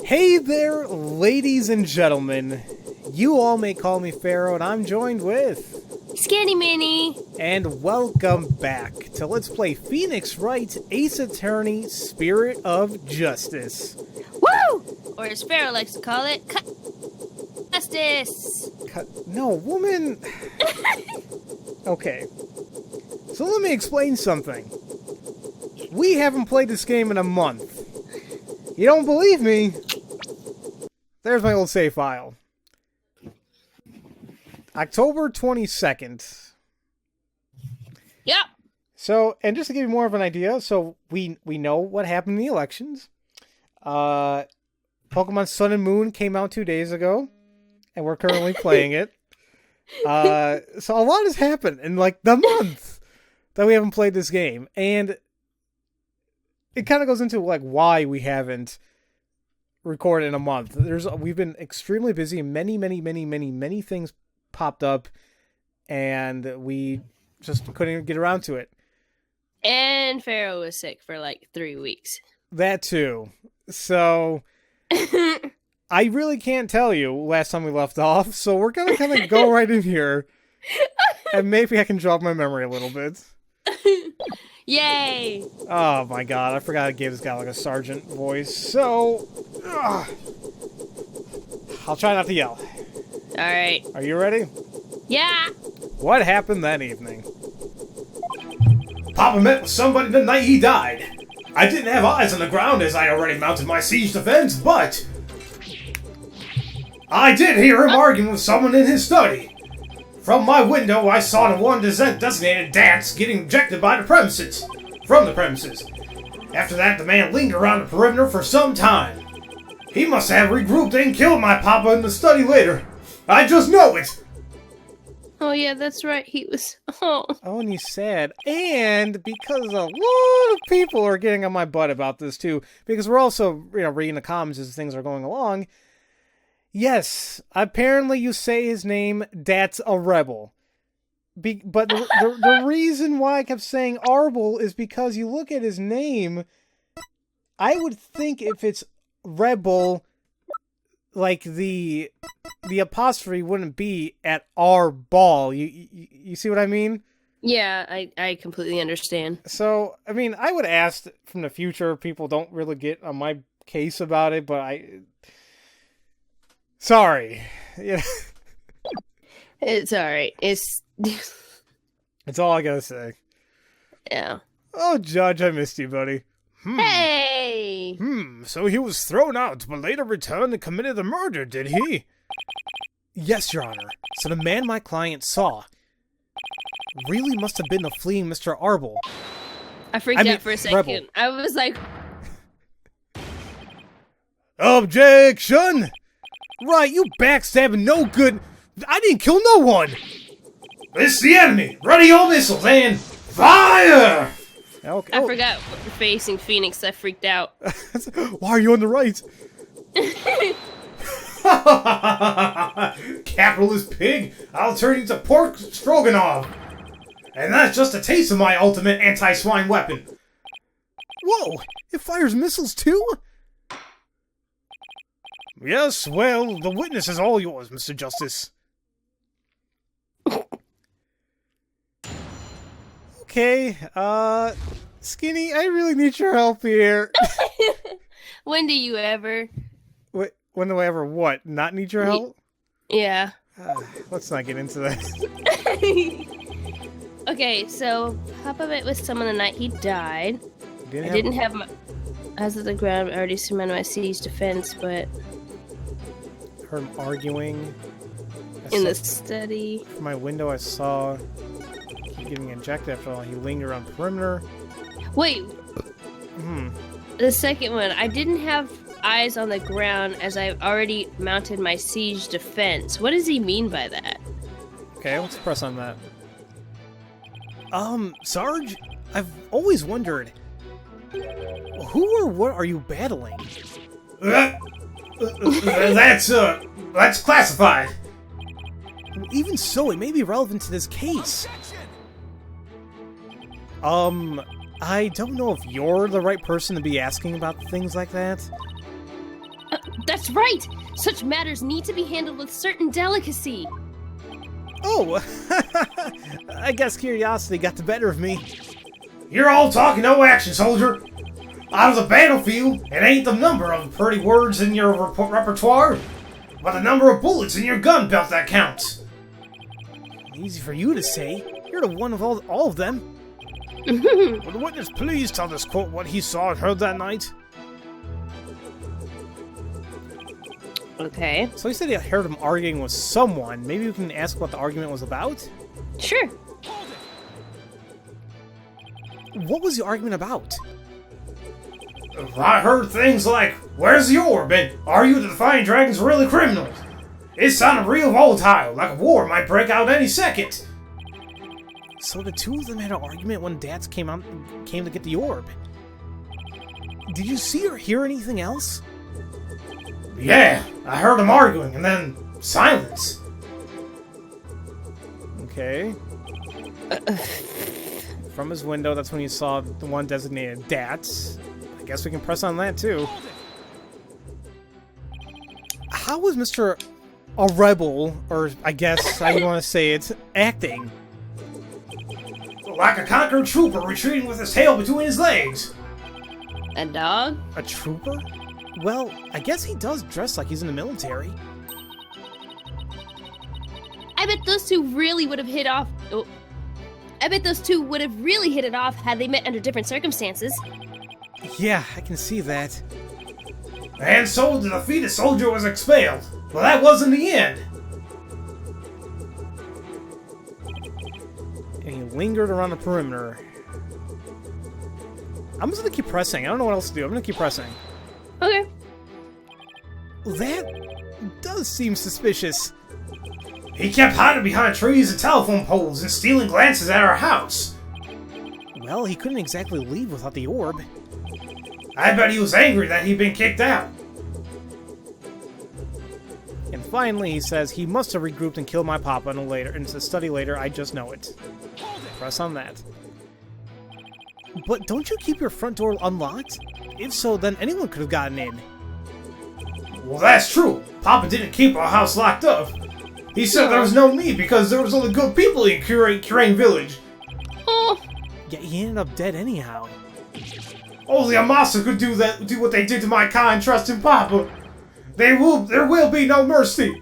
Hey there, ladies and gentlemen. You all may call me Pharaoh, and I'm joined with... Skinny Minnie! And welcome back to Let's Play Phoenix Wright Ace Attorney Spirit of Justice. Woo! Or as Pharaoh likes to call it, Justice! No, woman... Okay. So let me explain something. We haven't played this game in a month. You don't believe me? There's my old save file. October 22nd. Yep. So, and just to give you more of an idea, so we know what happened in the elections. Pokemon Sun and Moon came out 2 days ago, and we're currently playing it. So a lot has happened in like the month that we haven't played this game, and it kind of goes into like why we haven't recorded in a month. We've been extremely busy. Many things popped up, and we just couldn't get around to it. And Pharaoh was sick for like 3 weeks. That too. So I really can't tell you last time we left off, so we're gonna kind of go right in here, and maybe I can jog my memory a little bit. Yay! Oh my god, I forgot I gave this guy like a sergeant voice, so... I'll try not to yell. Alright. Are you ready? Yeah! What happened that evening? Papa met with somebody the night he died. I didn't have eyes on the ground as I already mounted my siege defense, but... I did hear him arguing with someone in his study. From my window, I saw the one designated dance getting ejected from the premises. After that, the man lingered around the perimeter for some time. He must have regrouped and killed my papa in the study later. I just know it! Oh yeah, that's right, he was... Oh, and he's sad. And because a lot of people are getting on my butt about this too, because we're also, reading the comments as things are going along. Yes, apparently you say his name, that's a rebel. But the reason why I kept saying Arbol is because you look at his name, I would think if it's rebel, like the apostrophe wouldn't be at our ball. You see what I mean? yeah, I completely understand. So, I mean, I would ask from the future, people don't really get on my case about it, but sorry. Yeah. It's alright. It's all I gotta say. Yeah. Oh, Judge, I missed you, buddy. Hey! So he was thrown out, but later returned and committed the murder, did he? Yes, Your Honor. So the man my client saw really must have been the fleeing Mr. Arbol. I freaked out for a second. Rebel. I was like... Objection! Right, you backstabbing no good... I didn't kill no one! It's the enemy! Ready all missiles and... Fire! Okay. I forgot facing Phoenix, I freaked out. Why are you on the right? Capitalist pig! I'll turn you to pork stroganoff! And that's just a taste of my ultimate anti-swine weapon! Whoa! It fires missiles too? Yes, well, the witness is all yours, Mr. Justice. Okay, Skinny, I really need your help here. When do you ever? When do I ever what? Not need your help? Yeah. Let's not get into that. Okay, so Papa met with someone the night he died. I didn't have my eyes on the ground. I already surrendered my siege defense, but heard him arguing. In the study. From my window, I saw him getting injected after all. He lingered around the perimeter. Wait. The second one. I didn't have eyes on the ground as I've already mounted my siege defense. What does he mean by that? Okay, let's press on that. Sarge, I've always wondered, who or what are you battling? That's classified. Even so, it may be relevant to this case. I don't know if you're the right person to be asking about things like that. That's right! Such matters need to be handled with certain delicacy. Oh, I guess curiosity got the better of me. You're all talk, no action, soldier. Out of the battlefield, it ain't the number of pretty words in your repertoire, but the number of bullets in your gun belt that counts. Easy for you to say. You're the one of all of them. Would the witness please tell this court what he saw and heard that night? Okay. So he said he heard him arguing with someone. Maybe you can ask what the argument was about? Sure. What was the argument about? I heard things like, "Where's the orb?" and "Are you the Defiant Dragons really criminals?" It sounded real volatile, like a war might break out any second. So the two of them had an argument when Dads came to get the orb. Did you see or hear anything else? Yeah, I heard them arguing, and then silence. Okay. From his window, that's when he saw the one designated Dats. I guess we can press on that too. How was Mr. A Rebel, or I guess how you want to say it, acting? Like a conquered trooper retreating with his tail between his legs. A dog? A trooper? Well, I guess he does dress like he's in the military. I bet those two really would have hit off. Oh. I bet those two would have really hit it off had they met under different circumstances. Yeah, I can see that. And so the defeated soldier was expelled. Well, that wasn't the end. And he lingered around the perimeter. I'm just gonna keep pressing. I don't know what else to do. I'm gonna keep pressing. Okay. That does seem suspicious. He kept hiding behind trees and telephone poles and stealing glances at our house. Well, he couldn't exactly leave without the orb. I bet he was angry that he'd been kicked out. And finally, he says he must have regrouped and killed my papa in a study later. I just know it. Press on that. But don't you keep your front door unlocked? If so, then anyone could have gotten in. Well, that's true. Papa didn't keep our house locked up. He said there was no need because there was only good people in Khura'in village. Oh. Yeah, he ended up dead anyhow. Only a monster could do what they did to my kind, trusting Papa. There will be no mercy.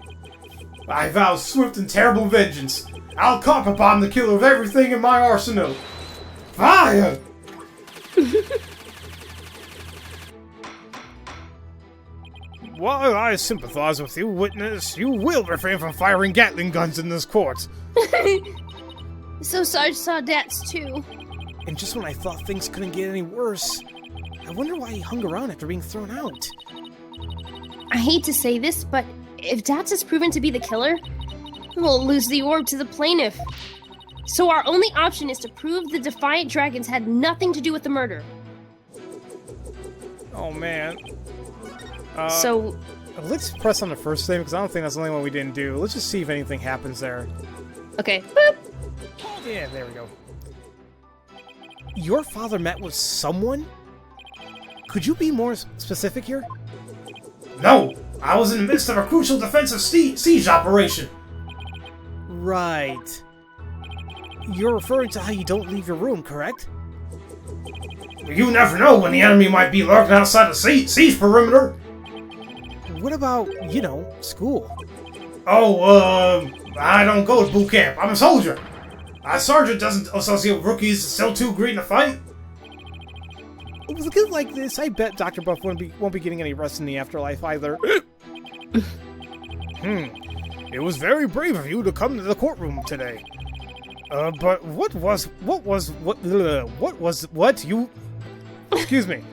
I vow swift and terrible vengeance. I'll carpet bomb the killer of everything in my arsenal. Fire! While I sympathize with you, witness, you will refrain from firing Gatling guns in this court. So Sarge saw Dats too. And just when I thought things couldn't get any worse, I wonder why he hung around after being thrown out. I hate to say this, but if Dats is proven to be the killer, we'll lose the orb to the plaintiff. So our only option is to prove the Defiant Dragons had nothing to do with the murder. Oh man. So Let's press on the first thing, because I don't think that's the only one we didn't do. Let's just see if anything happens there. okay. Boop. Yeah, there we go. Your father met with someone? Could you be more specific here? No, I was in the midst of a crucial defensive siege operation. Right. You're referring to how you don't leave your room, correct? You never know when the enemy might be lurking outside the siege perimeter. What about, school? Oh, I don't go to boot camp. I'm a soldier. A sergeant doesn't associate with rookies still too green to fight. With a kid like this, I bet Dr. Buff won't be getting any rest in the afterlife either. It was very brave of you to come to the courtroom today. But excuse me.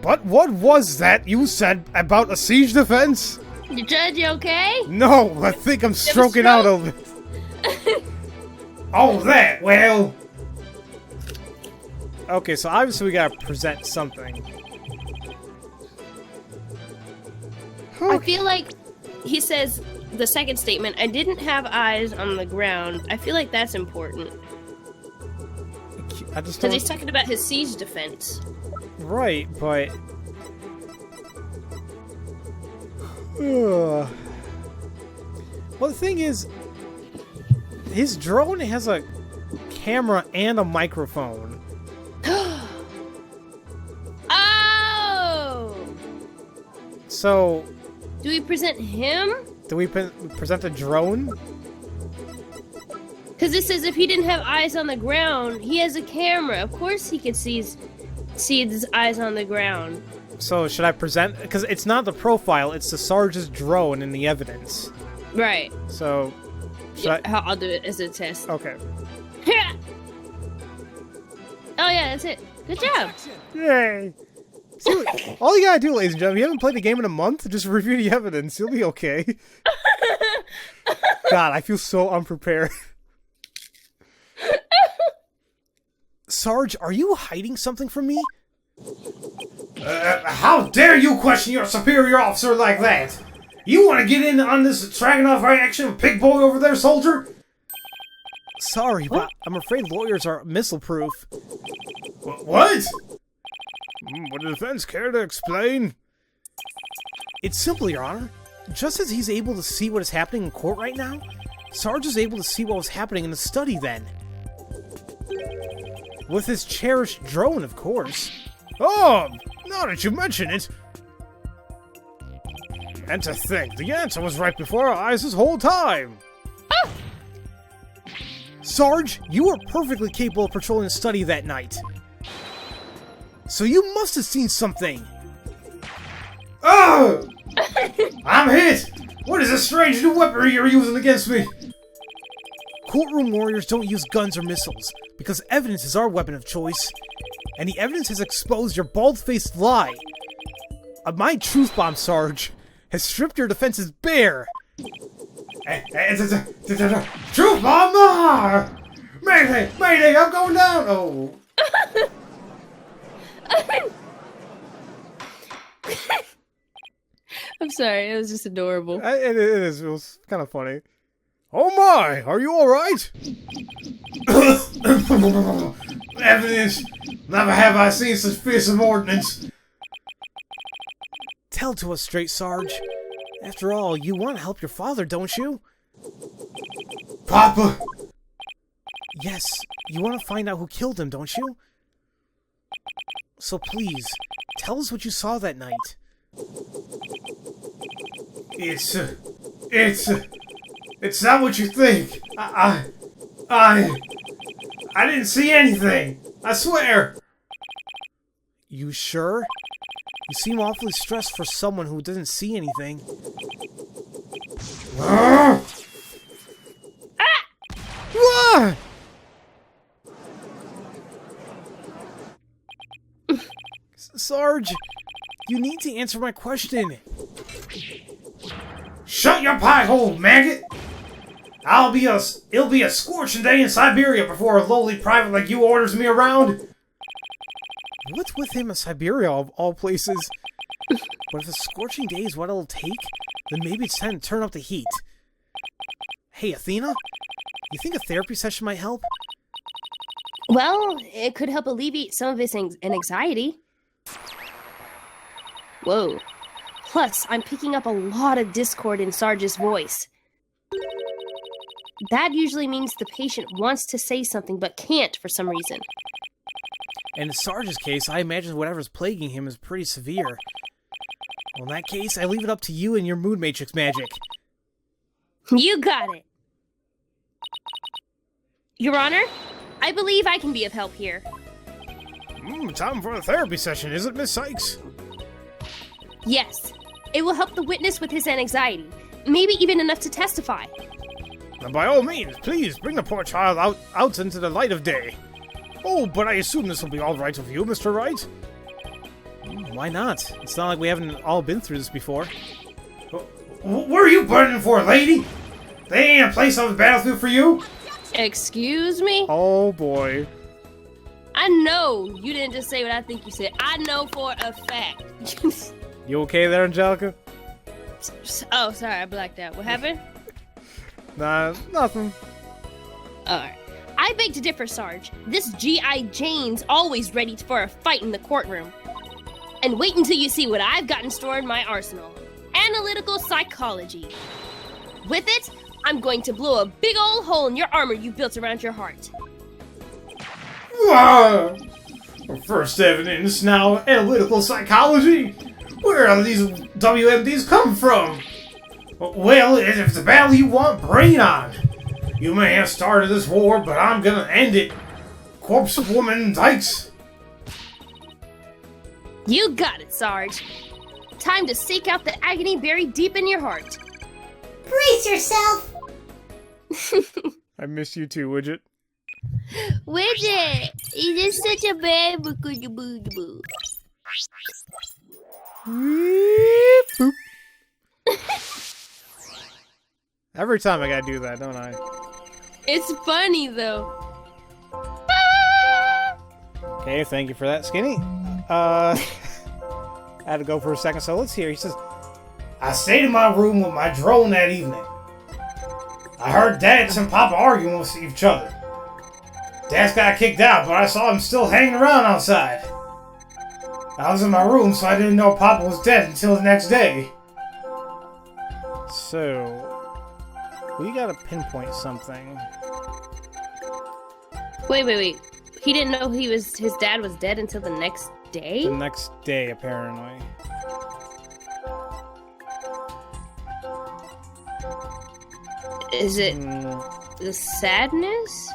But what was that you said about a siege defense? You Judge, you okay? No, I think I'm stroking out a bit. Oh, that, well... Okay, so obviously we gotta present something. I feel like he says the second statement, I didn't have eyes on the ground. I feel like that's important. I just Because don't... he's talking about his siege defense. Right, but... Ugh. Well, the thing is, his drone has a camera and a microphone. Oh! So, Do we present him? do we present the drone? Because this says if he didn't have eyes on the ground, he has a camera. Of course he could see his eyes on the ground. So, should I present? Because it's not the profile, it's the Sarge's drone in the evidence. Right. So, should Yeah, I? I'll do it as a test. Okay. Oh yeah, that's it. Good job. Yay! See, all you gotta do, ladies and gentlemen, you haven't played the game in a month, just review the evidence. You'll be okay. God, I feel so unprepared. Sarge, are you hiding something from me? How dare you question your superior officer like that? You want to get in on this Dragunov action of Pig Boy over there, soldier? Sorry, but I'm afraid lawyers are missile-proof. What? Would the defense care to explain? It's simple, Your Honor. Just as he's able to see what is happening in court right now, Sarge is able to see what was happening in the study then. With his cherished drone, of course. Oh, now that you mention it. And to think, the answer was right before our eyes this whole time. Sarge, you were perfectly capable of patrolling the study that night. So you must have seen something. Oh! I'm hit! What is this strange new weaponry you're using against me? Courtroom warriors don't use guns or missiles, because evidence is our weapon of choice. And the evidence has exposed your bald-faced lie. My truth bomb, Sarge, has stripped your defenses bare. Truth bomb! Mayday! Mayday! I'm going down! Oh. I'm sorry, it was just adorable. It is. It was kind of funny. Oh my, are you alright? Evidence! Never have I seen such fearsome ordnance. Tell to us straight, Sarge. After all, you want to help your father, don't you? Papa! Yes, you want to find out who killed him, don't you? So please, tell us what you saw that night. It's not what you think. I didn't see anything. I swear. You sure? You seem awfully stressed for someone who doesn't see anything. Ah! Ah! Sarge, you need to answer my question. Shut your pie hole, maggot! It'll be a scorching day in Siberia before a lowly private like you orders me around. What's with him in Siberia, of all places? But if a scorching day is what it'll take, then maybe it's time to turn up the heat. Hey, Athena? You think a therapy session might help? Well, it could help alleviate some of his anxiety. Whoa. Plus, I'm picking up a lot of discord in Sarge's voice. That usually means the patient wants to say something but can't for some reason. And in Sarge's case, I imagine whatever's plaguing him is pretty severe. Well, in that case, I leave it up to you and your mood matrix magic. You got it. Your Honor, I believe I can be of help here. Time for a therapy session, is it, Miss Sykes? Yes. It will help the witness with his anxiety. Maybe even enough to testify. Then by all means, please bring the poor child out into the light of day. Oh, but I assume this will be all right with you, Mr. Wright? Why not? It's not like we haven't all been through this before. What are you burning for, lady? They ain't a place on the battlefield for you. Excuse me? Oh boy. I know you didn't just say what I think you said. I know for a fact. You okay there, Angelica? Oh, sorry, I blacked out. What happened? Nah, nothing. Alright. I beg to differ, Sarge. This G.I. Jane's always ready for a fight in the courtroom. And wait until you see what I've got in store in my arsenal. analytical psychology. With it, I'm going to blow a big old hole in your armor you built around your heart. Ah, first evidence, now analytical psychology? Where are these WMDs come from? Well, if it's the battle you want, bring it on. You may have started this war, but I'm gonna end it. Corpse woman Dykes. You got it, Sarge. Time to seek out the agony buried deep in your heart. Brace yourself! I miss you too, Widget. Widget, it is such a bad boo. Boop. Every time I gotta do that, don't I? It's funny though. Okay, thank you for that, Skinny. I had to go for a second, so let's hear. He says, I stayed in my room with my drone that evening. I heard Dads and Papa arguing with each other. Dads got kicked out, but I saw him still hanging around outside. I was in my room, so I didn't know Papa was dead until the next day. so, we gotta pinpoint something. Wait. He didn't know his dad was dead until the next day? The next day, apparently. Is it the sadness?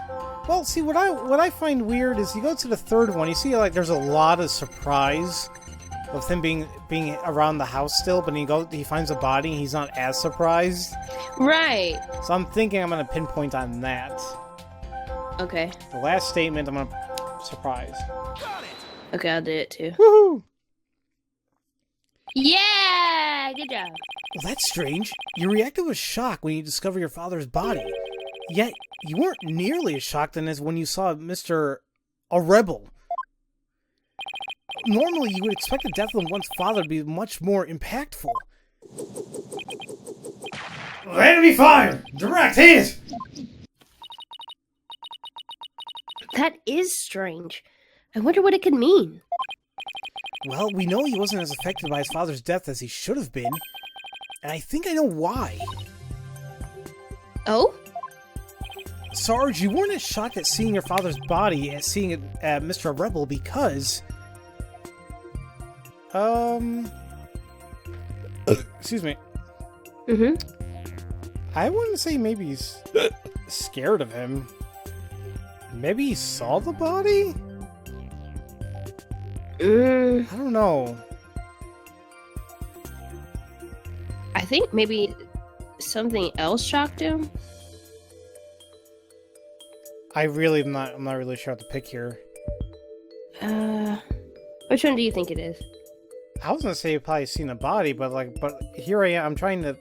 Well, see, what I find weird is you go to the third one, you see like there's a lot of surprise of him being around the house still, but he finds a body and he's not as surprised. Right. So I'm thinking I'm gonna pinpoint on that. Okay. The last statement, I'm gonna surprise. Okay, I'll do it too. Woohoo! Yeah! Good job. Well, that's strange. You reacted with shock when you discovered your father's body. Yet, you weren't nearly as shocked as when you saw Mr. A Rebel. Normally, you would expect the death of one's father to be much more impactful. Enemy fire! Direct hit! That is strange. I wonder what it could mean. Well, we know he wasn't as affected by his father's death as he should have been. And I think I know why. Oh? Sarge, you weren't as shocked at seeing your father's body as seeing it at Mr. Rebel because... Excuse me. Mm-hmm. I wouldn't say maybe he's scared of him. Maybe he saw the body? I don't know. I think maybe something else shocked him. I'm not really sure what to pick here. Which one do you think it is? I was gonna say you've probably seen the body, but here I am. I'm trying to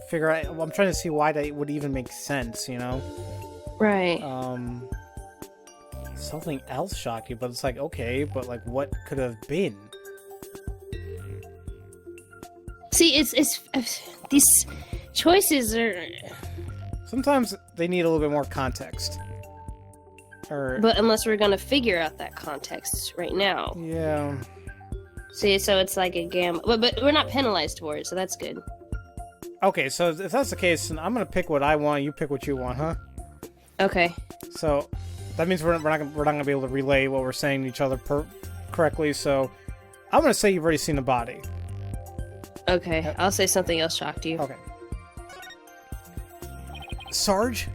figure out. I'm trying to see why that would even make sense. You know? Right. Something else shocked you, but it's like okay, but like what could have been? See, it's these choices are. Sometimes they need a little bit more context. But unless we're gonna figure out that context right now. Yeah. See, so it's like a gamble. But we're not penalized for it, so that's good. Okay, so if that's the case, then I'm gonna pick what I want. You pick what you want, huh? Okay. So that means we're not gonna be able to relay what we're saying to each other correctly. So I'm gonna say you've already seen the body. Okay, I'll say something else shocked you. Okay. Sarge,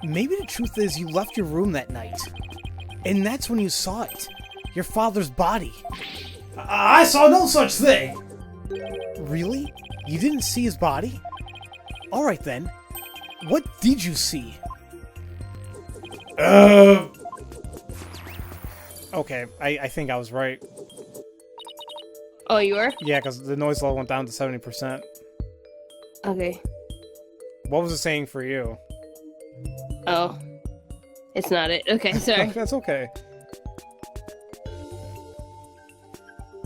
maybe the truth is you left your room that night, and that's when you saw it. Your father's body. I saw no such thing! Really? You didn't see his body? Alright then. What did you see? Okay, I think I was right. Oh, you were? Yeah, because the noise level went down to 70%. Okay. What was it saying for you? Oh. It's not it. Okay, sorry. That's okay.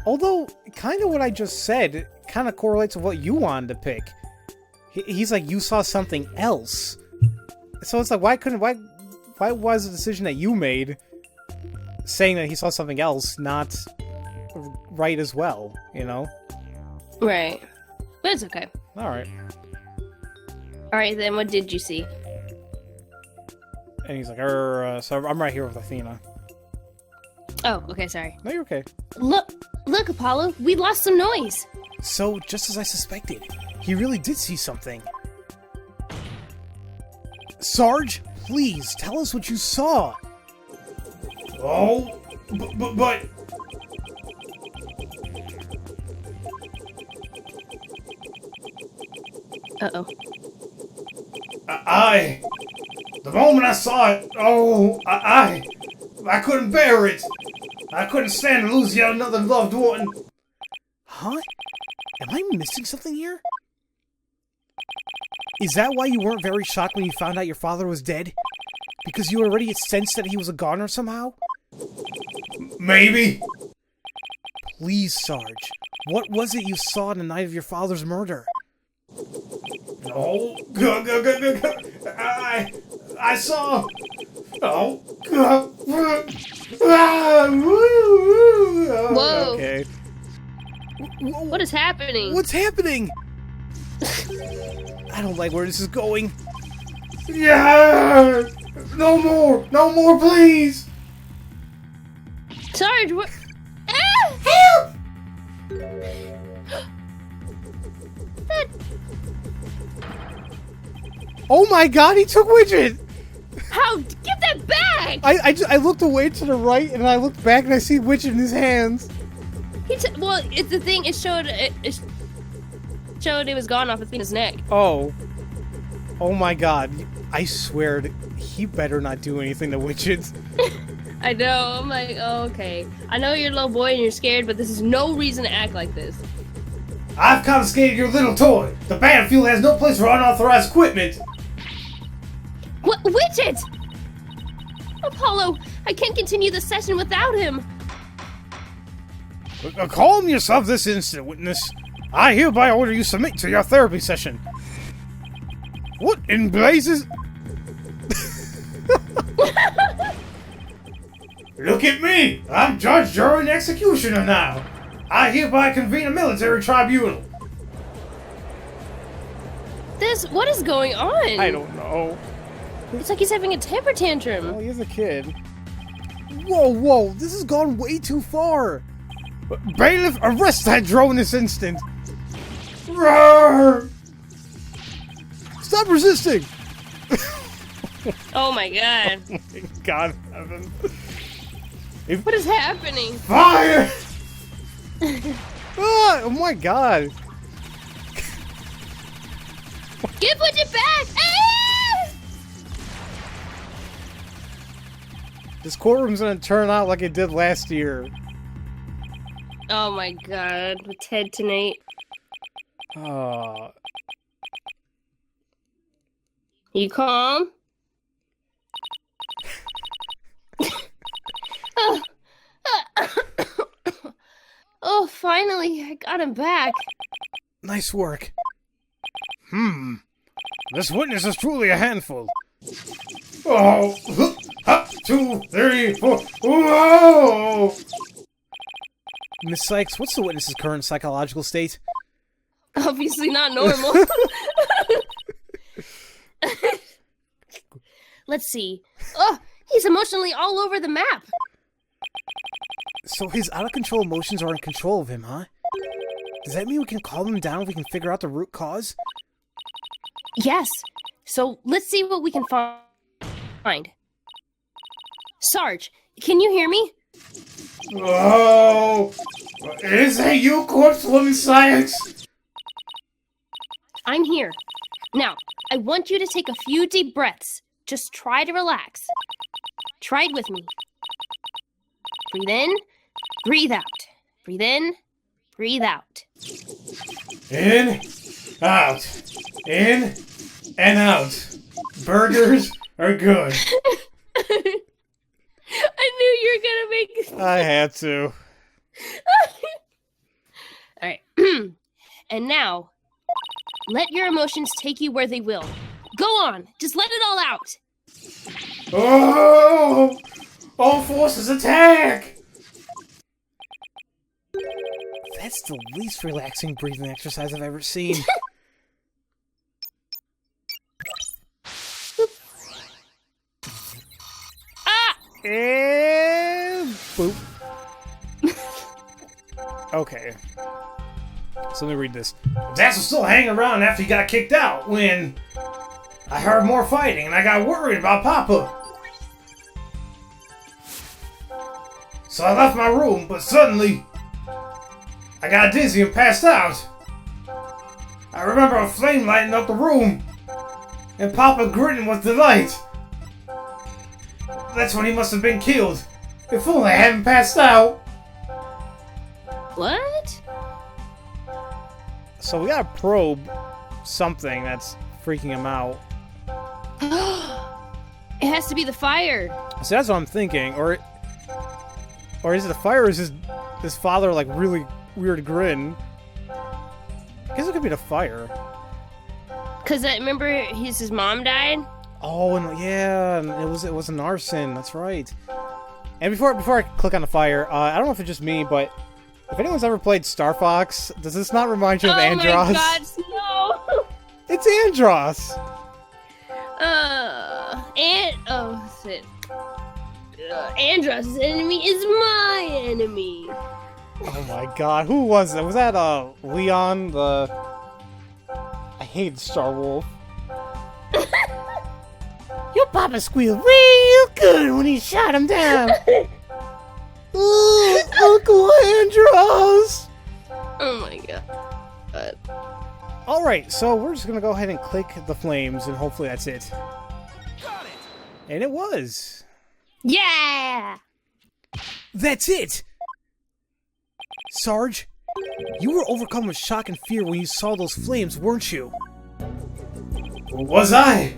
Although, kind of what I just said kind of correlates with what you wanted to pick. He's like, you saw something else. So it's like, why was the decision that you made saying that he saw something else not right as well, you know? Right. But it's okay. All right. Alright, then what did you see? And he's like, so I'm right here with Athena. Oh, okay, sorry. No, you're okay. Look, Apollo, we lost some noise. So, just as I suspected, he really did see something. Sarge, please, tell us what you saw. Oh, but... Uh-oh. The moment I saw it, I couldn't bear it. I couldn't stand to lose yet another loved one. Huh? Am I missing something here? Is that why you weren't very shocked when you found out your father was dead? Because you already sensed that he was a goner somehow? Maybe. Please, Sarge. What was it you saw on the night of your father's murder? Oh, I saw. Oh, Whoa. Okay. What is happening? What's happening? I don't like where this is going. yeah! No more, please. Sarge, what? Help! Oh my God, he took Widget! How? Get that back! I looked away to the right and I looked back and I see Widget in his hands. Well, it's the thing. It showed it was gone off Athena's neck. Oh. Oh my God. I swear, he better not do anything to Widget. I know. I'm like, oh, okay. I know you're a little boy and you're scared, but this is no reason to act like this. I've confiscated your little toy. The battlefield has no place for unauthorized equipment. What, Widget? Apollo, I can't continue the session without him. Calm yourself this instant, witness. I hereby order you submit to your therapy session. What in blazes? Look at me! I'm judge, jury, and executioner now. I hereby convene a military tribunal. What is going on? I don't know. It's like he's having a temper tantrum. Well, he's a kid. Whoa, this has gone way too far. Bailiff, arrest that drone this instant. Roar! Stop resisting. Oh my god. God heaven. What is happening? Fire! Ah, oh my God. Give Widget back! Ah! This courtroom's gonna turn out like it did last year. Oh my god. With Ted tonight. You calm? Oh, finally, I got him back. Nice work. This witness is truly a handful. Oh, 2, 3, 4. Whoa! Miss Sykes, what's the witness's current psychological state? Obviously not normal. Let's see. Oh, he's emotionally all over the map. So his out-of-control emotions are in control of him, huh? Does that mean we can calm him down if we can figure out the root cause? Yes. So let's see what we can find. Sarge, can you hear me? Oh! Is that you, corpse woman Sykes? I'm here. Now, I want you to take a few deep breaths. Just try to relax. Try it with me. Breathe in, breathe out. Breathe in, breathe out. In, out. In, and out. Burgers are good. I knew you were gonna make. I had to. All right. And now, let your emotions take you where they will. Go on, just let it all out. Oh! All forces attack! That's the least relaxing breathing exercise I've ever seen. And boop. Okay. So let me read this. Dax was still hanging around after he got kicked out when I heard more fighting and I got worried about Papa. So I left my room, but suddenly I got dizzy and passed out. I remember a flame lighting up the room and Papa grinning with delight. That's when he must have been killed. If only I hadn't passed out. What? So we gotta probe something that's freaking him out. It has to be the fire. So that's what I'm thinking. Or is it the fire, or is his father like really weird grin? I guess it could be the fire. Cause I remember his mom died. Oh, and yeah, and it was an arson. That's right. And before I click on the fire, I don't know if it's just me, but if anyone's ever played Star Fox, does this not remind you of Andros? Oh my god, no! It's Andros! Shit. Andros' enemy is my enemy. Oh my god, who was it? Was that, Leon, I hate Star Wolf. Your papa squealed real good when he shot him down. Ooh, Uncle Andros! Oh my god. Alright, so we're just gonna go ahead and click the flames, and hopefully that's it. Got it. And it was. Yeah! That's it! Sarge, you were overcome with shock and fear when you saw those flames, weren't you? Was I?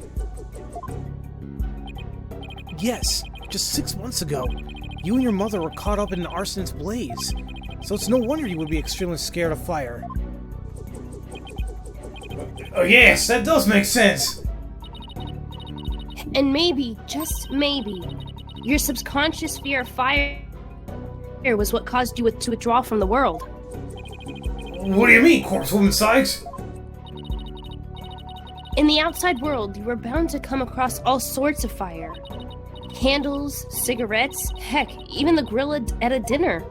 Yes, just 6 months ago. You and your mother were caught up in an arsonist's blaze. So it's no wonder you would be extremely scared of fire. Oh yes, that does make sense. And maybe, just maybe, your subconscious fear of fire was what caused you to withdraw from the world. What do you mean, Corpsewoman Sykes? In the outside world, you were bound to come across all sorts of fire. Candles, cigarettes, heck, even the grill at a dinner.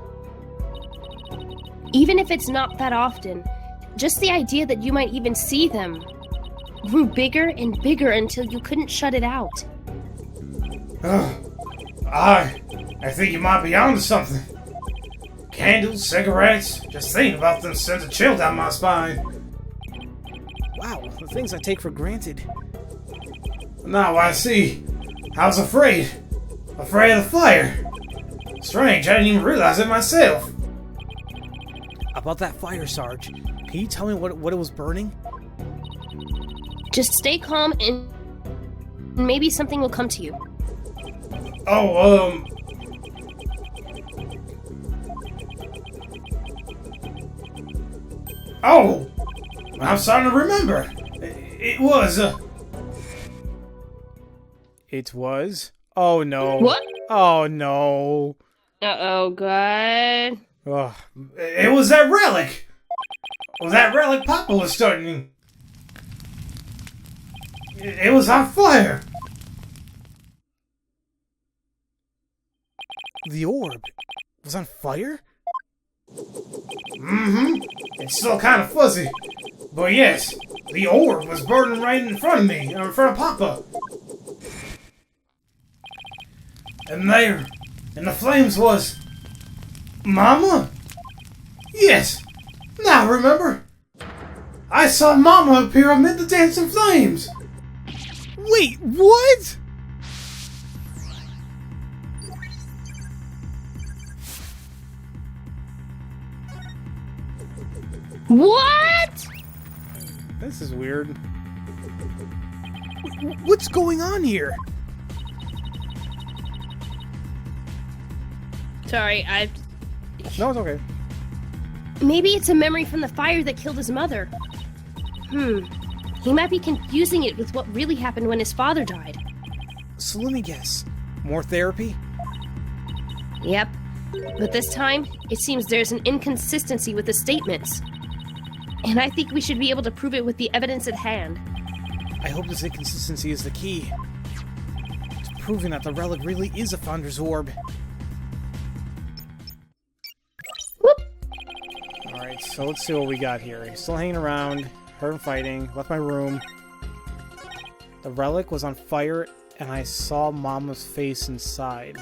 Even if it's not that often, just the idea that you might even see them grew bigger and bigger until you couldn't shut it out. I think you might be onto something. Candles, cigarettes, just thinking about them sends a chill down my spine. Wow, the things I take for granted. Now I see. I was afraid. Afraid of the fire. Strange, I didn't even realize it myself. About that fire, Sarge, can you tell me what it was burning? Just stay calm and maybe something will come to you. Oh, Oh! I'm starting to remember. It was, It was? Oh no. What? Oh no. Uh-oh, God. Ugh. It was that relic! Well, that relic Papa was starting. It was on fire! The orb was on fire? Mm-hmm. It's still kind of fuzzy. But yes, the orb was burning right in front of me, in front of Papa. And there, in the flames was... Mama? Yes, now remember. I saw Mama appear amid the dancing flames. Wait, what? What? This is weird. What's going on here? Sorry, No, it's okay. Maybe it's a memory from the fire that killed his mother. He might be confusing it with what really happened when his father died. So let me guess. More therapy? Yep. But this time, it seems there's an inconsistency with the statements. And I think we should be able to prove it with the evidence at hand. I hope this inconsistency is the key to proving that the relic really is a Founder's Orb. Whoop! Alright, so let's see what we got here. He's still hanging around, heard him fighting, left my room. The relic was on fire, and I saw Mama's face inside.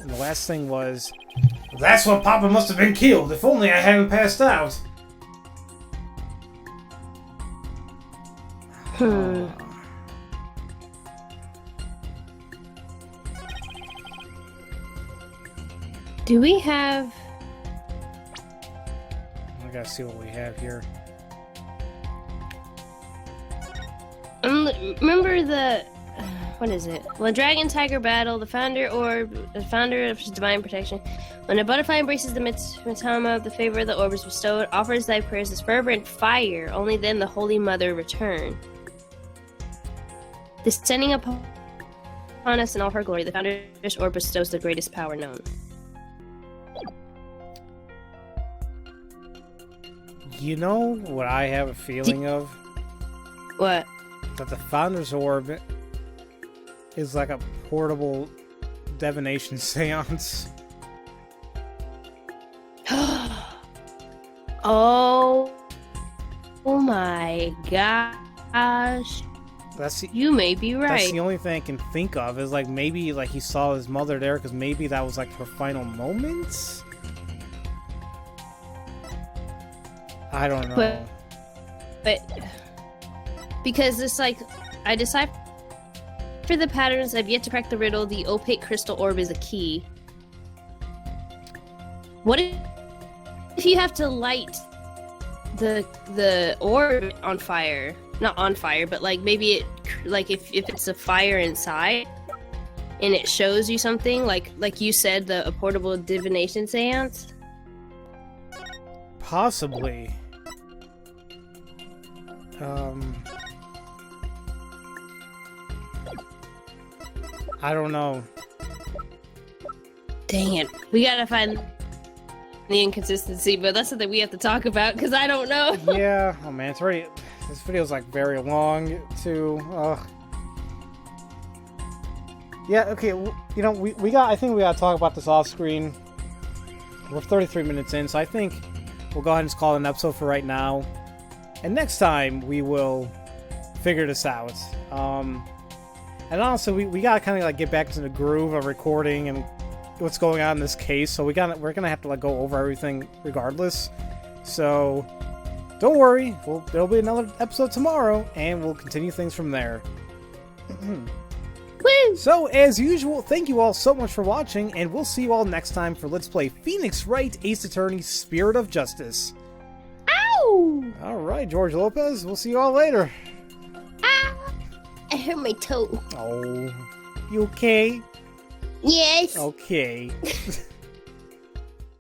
And the last thing was... That's what Papa must have been killed. If only I hadn't passed out. Do we have... I gotta see what we have here. Remember the... What is it? When Dragon Tiger battle, the Founder Orb, the Founder of Divine Protection. When a butterfly embraces the Mitama, the favor of the orb is bestowed, offers thy prayers as fervent fire, only then the Holy Mother return. Descending upon us in all her glory, the Founder's Orb bestows the greatest power known. You know what I have a feeling of? What? That the Founder's Orb is like a portable divination seance. Oh my gosh. You may be right. That's the only thing I can think of, is like maybe like he saw his mother there because maybe that was like her final moments? I don't know. But because it's like I decipher the patterns, I've yet to crack the riddle. The opaque crystal orb is a key. What if you have to light the orb on fire? Not on fire, but like maybe it, like if it's a fire inside and it shows you something, like you said, a portable divination seance? Possibly. I don't know. Dang it. We gotta find the inconsistency, but that's something we have to talk about, because I don't know. Yeah. Oh man, it's already... This video's like very long, too. Yeah, okay, you know, I think we gotta talk about this off screen. We're 33 minutes in, so I think we'll go ahead and just call it an episode for right now. And next time, we will figure this out. And also, we gotta kind of like get back into the groove of recording and what's going on in this case, so we're gonna have to like go over everything regardless. So don't worry, there'll be another episode tomorrow, and we'll continue things from there. Woo! So, as usual, thank you all so much for watching, and we'll see you all next time for Let's Play Phoenix Wright Ace Attorney Spirit of Justice. Ow! Alright, George Lopez, we'll see you all later. Ah! I hurt my toe. Oh, you okay? Yes. Okay.